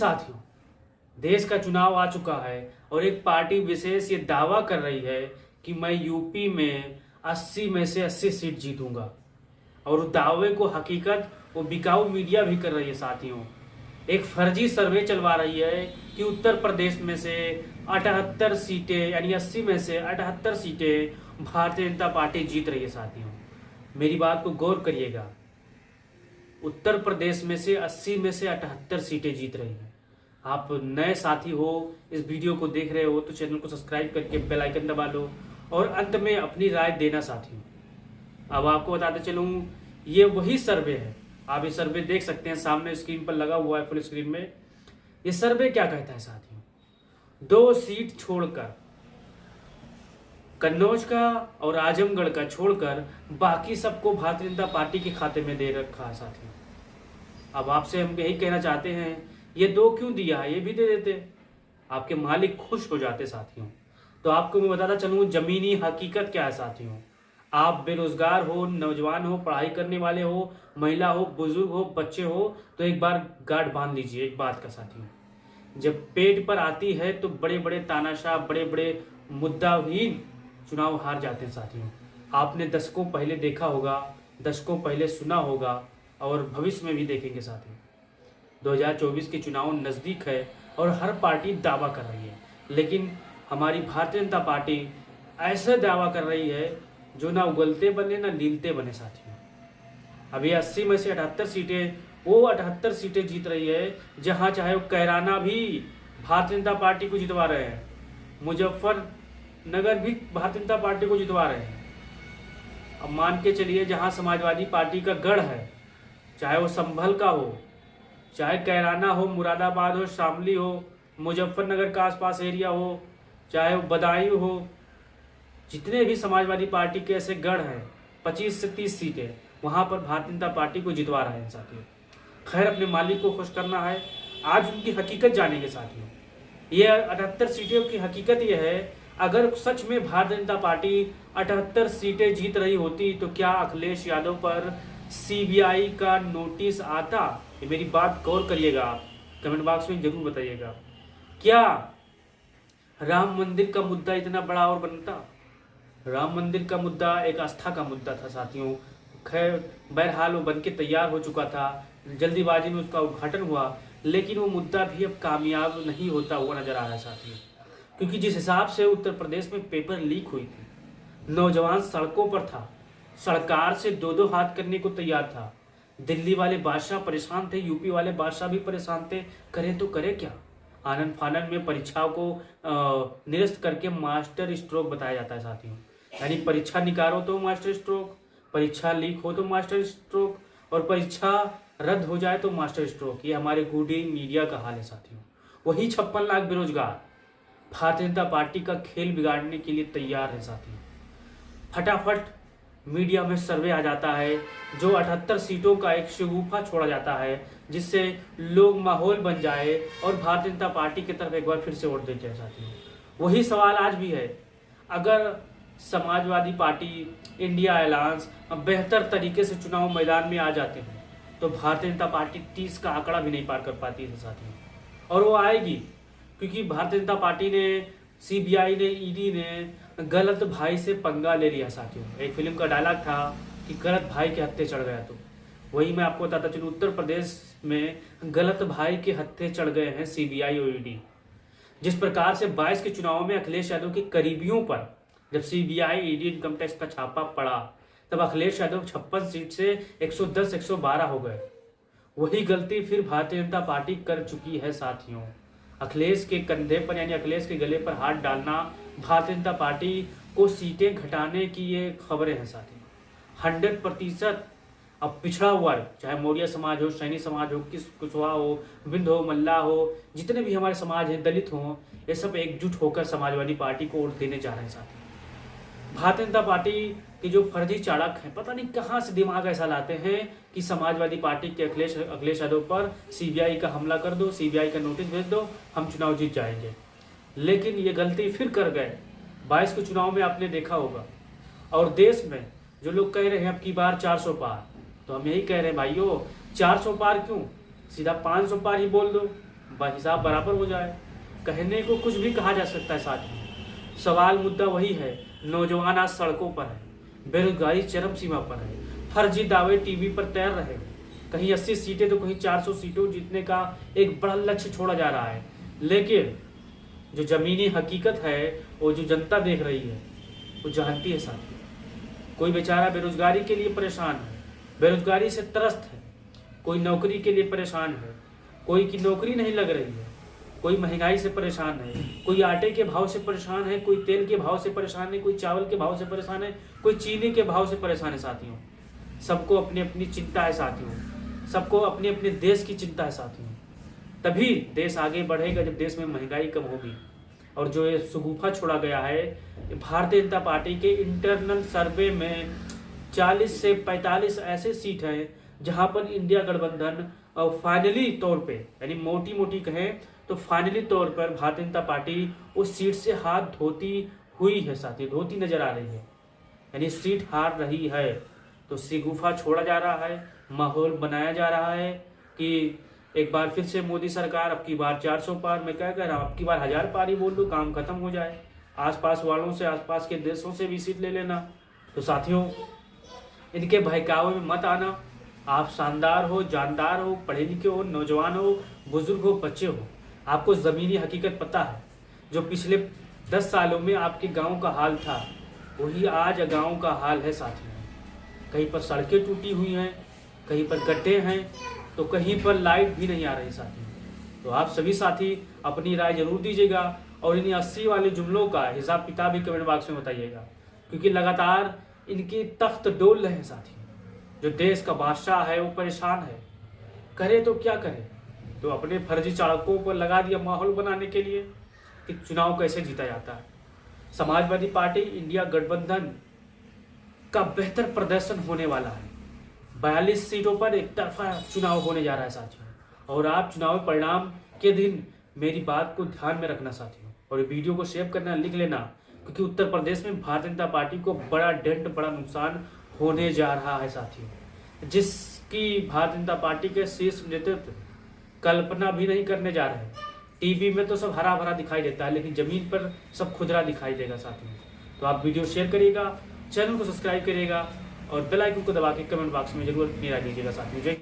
साथियों, देश का चुनाव आ चुका है और एक पार्टी विशेष ये दावा कर रही है कि मैं यूपी में 80 में से 80 सीट जीतूंगा। और उस दावे को हकीकत वो बिकाऊ मीडिया भी कर रही है साथियों। एक फर्जी सर्वे चलवा रही है कि उत्तर प्रदेश में से 78 सीटें यानी 80 में से 78 सीटें भारतीय जनता पार्टी जीत रही है साथियों। मेरी बात को गौर करिएगा, उत्तर प्रदेश में से 80 में से 78 सीटें जीत रही हैं। आप नए साथी हो, इस वीडियो को देख रहे हो तो चैनल को सब्सक्राइब करके बेल आइकन दबा लो और अंत में अपनी राय देना साथियों। अब आपको बताते चलूं, ये वही सर्वे है, आप ये सर्वे देख सकते हैं, सामने स्क्रीन पर लगा हुआ है फुल स्क्रीन में। ये सर्वे क्या कहता है साथियों, 2 सीट छोड़कर, कन्नौज का और आजमगढ़ का छोड़कर बाकी सबको भारतीय जनता पार्टी के खाते में दे रखा है साथियों। अब आपसे हम यही कहना चाहते हैं, ये 2 क्यों दिया है, ये भी दे देते, आपके मालिक खुश हो जाते साथियों। तो आपको मैं बताता चलूं जमीनी हकीकत क्या है साथियों। आप बेरोजगार हो, नौजवान हो, पढ़ाई करने वाले हो, महिला हो, बुजुर्ग हो, बच्चे हो, तो एक बार गार्ड बांध लीजिए एक बात का साथियों। जब पेट पर आती है तो बड़े बड़े तानाशाह, बड़े बड़े मुद्दाहीन चुनाव हार जाते हैं साथियों। आपने दशकों पहले देखा होगा, दशकों पहले सुना होगा और भविष्य में भी देखेंगे साथियों। 2024 के चुनाव नजदीक है और हर पार्टी दावा कर रही है, लेकिन हमारी भारतीय जनता पार्टी ऐसा दावा कर रही है जो ना उगलते बने ना नीलते बने साथियों। अभी 80 में से 78 सीटें, वो 78 सीटें जीत रही है जहां चाहे वो कैराना भी भारतीय जनता पार्टी को जितवा रहे हैं, मुजफ्फरनगर भी भारतीय जनता पार्टी को जितवा रहे हैं। अब मान के चलिए जहां समाजवादी पार्टी का गढ़ है, चाहे वो संभल का हो, चाहे कैराना हो, मुरादाबाद हो, शामली हो, मुजफ्फरनगर का आसपास एरिया हो, चाहे वो बदायूं हो, जितने भी समाजवादी पार्टी के ऐसे गढ़ हैं 25 से 30 सीटें, वहां पर भारतीय जनता पार्टी को जितवा रहे हैं साथियों। खैर, अपने मालिक को खुश करना है, आज उनकी हकीकत जानेंगे साथियों। ये 78 सीटों की हकीकत ये है, अगर सच में भारतीय जनता पार्टी 78 सीटें जीत रही होती तो क्या अखिलेश यादव पर सीबीआई का नोटिस आता? ये मेरी बात गौर करिएगा, आप कमेंट बॉक्स में जरूर बताइएगा। क्या राम मंदिर का मुद्दा इतना बड़ा और बनता? राम मंदिर का मुद्दा एक आस्था का मुद्दा था साथियों। खैर, बहरहाल वो बनके तैयार हो चुका था, जल्दीबाजी में उसका उद्घाटन हुआ, लेकिन वो मुद्दा भी अब कामयाब नहीं होता हुआ नजर आ रहा है साथियों। क्योंकि जिस हिसाब से उत्तर प्रदेश में पेपर लीक हुई थी, नौजवान सड़कों पर था, सरकार से 2-2 हाथ करने को तैयार था, दिल्ली वाले बादशाह परेशान थे, यूपी वाले बादशाह भी परेशान थे, करें तो करें क्या। आनंद फानन में परीक्षाओं को निरस्त करके मास्टर स्ट्रोक बताया जाता है साथियों। यानी परीक्षा निकालो तो मास्टर स्ट्रोक, परीक्षा लीक हो तो मास्टर स्ट्रोक, और परीक्षा रद्द हो जाए तो मास्टर स्ट्रोक। ये हमारे गुडी मीडिया का हाल है साथियों। वही 56 लाख बेरोजगार भारतीय जनता पार्टी का खेल बिगाड़ने के लिए तैयार है साथियों। फटाफट मीडिया में सर्वे आ जाता है, जो 78 सीटों का एक शगुफा छोड़ा जाता है, जिससे लोग माहौल बन जाए और भारतीय जनता पार्टी की तरफ एक बार फिर से वोट देते हैं साथियों। वही सवाल आज भी है, अगर समाजवादी पार्टी, इंडिया अलायंस बेहतर तरीके से चुनाव मैदान में आ जाते हैं तो भारतीय जनता पार्टी 30 का आंकड़ा भी नहीं पार कर पाती है साथियों। और वो आएगी क्योंकि भारतीय जनता पार्टी ने, सीबीआई ने, ईडी ने गलत भाई से पंगा ले लिया साथियों। एक फिल्म का डायलॉग था कि गलत भाई के हत्थे चढ़ गया, तो वही मैं आपको बताता चलूं, उत्तर प्रदेश में गलत भाई के हत्थे चढ़ गए हैं सीबीआई और ईडी। जिस प्रकार से 22 के चुनाव में अखिलेश यादव के करीबियों पर जब सीबीआई, ईडी, इनकम टैक्स का छापा पड़ा, तब अखिलेश यादव 56 सीट से 110, 112 हो गए। वही गलती फिर भारतीय जनता पार्टी कर चुकी है साथियों। अखिलेश के कंधे पर यानी अखिलेश के गले पर हाथ डालना भारतीय जनता पार्टी को सीटें घटाने की ये खबरें हैं साथियों। 100% अब पिछड़ा वर्ग, चाहे मौर्य समाज हो, सैनी समाज हो, कुशवाहा हो, विंध हो, मल्ला हो, जितने भी हमारे समाज हैं, दलित हो, ये सब एकजुट होकर समाजवादी पार्टी को वोट देने जा रहे हैं साथियों। भारतीय जनता पार्टी के जो फर्जी चाणक हैं, पता नहीं कहां से दिमाग ऐसा लाते हैं कि समाजवादी पार्टी के अखिलेश यादव पर सीबीआई का हमला कर दो, सीबीआई का नोटिस भेज दो, हम चुनाव जीत जाएंगे। लेकिन ये गलती फिर कर गए। 22 के चुनाव में आपने देखा होगा, और देश में जो लोग कह रहे हैं अब की बार 400 पार, तो हम यही कह रहे हैं भाइयों, 400 पार क्यों, सीधा 500 पार ही बोल दो। हिसाब बराबर हो जाए। कहने को कुछ भी कहा जा सकता है साथियों, सवाल मुद्दा वही है। नौजवान आज सड़कों पर है, बेरोजगारी चरम सीमा पर है, फर्जी दावे टीवी पर तैर रहे हैं। कहीं 80 सीटें तो कहीं 400 सीटों जीतने का एक बड़ा लक्ष्य छोड़ा जा रहा है, लेकिन जो जमीनी हकीकत है वो जो जनता देख रही है वो जानती है साथियों। कोई बेचारा बेरोजगारी के लिए परेशान है, बेरोजगारी से त्रस्त है, कोई नौकरी के लिए परेशान है, कोई की नौकरी नहीं लग रही है, कोई महंगाई से परेशान है, कोई आटे के भाव से परेशान है, कोई तेल के भाव से परेशान है, कोई चावल के भाव से परेशान है, कोई चीनी के भाव से परेशान है साथियों। सबको अपनी अपनी चिंता है साथियों, सबको अपने अपने देश की चिंता है साथियों। तभी देश आगे बढ़ेगा जब देश में महंगाई कम होगी। और जो ये शगुफा छोड़ा गया है, भारतीय जनता पार्टी के इंटरनल सर्वे में 40 से 45 ऐसे सीट हैं जहां पर इंडिया गठबंधन और फाइनली तौर पे, यानी मोटी मोटी कहें तो फाइनली तौर पर भारतीय जनता पार्टी उस सीट से हाथ धोती हुई है साथी, धोती नजर आ रही है, यानी सीट हार रही है। तो शगुफा छोड़ा जा रहा है, माहौल बनाया जा रहा है कि एक बार फिर से मोदी सरकार, अब की बार 400 पार, मैं क्या कह रहा हूँ, अब की बार 1000 पार ही बोल दो, काम खत्म हो जाए। आसपास वालों से, आसपास के देशों से भी सीट ले लेना। तो साथियों, इनके बहकावे में मत आना। आप शानदार हो, जानदार हो, पढ़े लिखे हो, नौजवान हो, बुजुर्ग हो, बच्चे हो, आपको ज़मीनी हकीकत पता है। जो पिछले 10 सालों में आपके गाँव का हाल था वही आज गाँव का हाल है साथियों। कहीं पर सड़कें टूटी हुई हैं, कहीं पर गड्ढे हैं, तो कहीं पर लाइट भी नहीं आ रही साथी। तो आप सभी साथी अपनी राय जरूर दीजिएगा और इन 80 वाले जुमलों का हिसाब किताब भी कमेंट बॉक्स में बताइएगा, क्योंकि लगातार इनकी तख्त डोल रहे हैं साथी। जो देश का बादशाह है वो परेशान है, करे तो क्या करे। तो अपने फर्जी चालकों पर लगा दिया माहौल बनाने के लिए कि चुनाव कैसे जीता जाता है। समाजवादी पार्टी इंडिया गठबंधन का बेहतर प्रदर्शन होने वाला है। 42 सीटों पर एक तरफा चुनाव होने जा रहा है साथियों। और आप चुनाव परिणाम के दिन मेरी बात को ध्यान में रखना साथियों, और ये वीडियो को शेयर करना, लिख लेना, क्योंकि उत्तर प्रदेश में भारतीय जनता पार्टी को बड़ा डेंट, बड़ा नुकसान होने जा रहा है साथियों, जिसकी भारतीय जनता पार्टी के शीर्ष नेतृत्व कल्पना भी नहीं करने जा रहे हैं। टीवी में तो सब हरा भरा दिखाई देता है, लेकिन जमीन पर सब खुदरा दिखाई देगा साथियों। तो आप वीडियो शेयर करिएगा, चैनल को सब्सक्राइब करिएगा और बेल आइकन को दबा के कमेंट बॉक्स में जरूर अपनी राय दीजिएगा साथियों। जय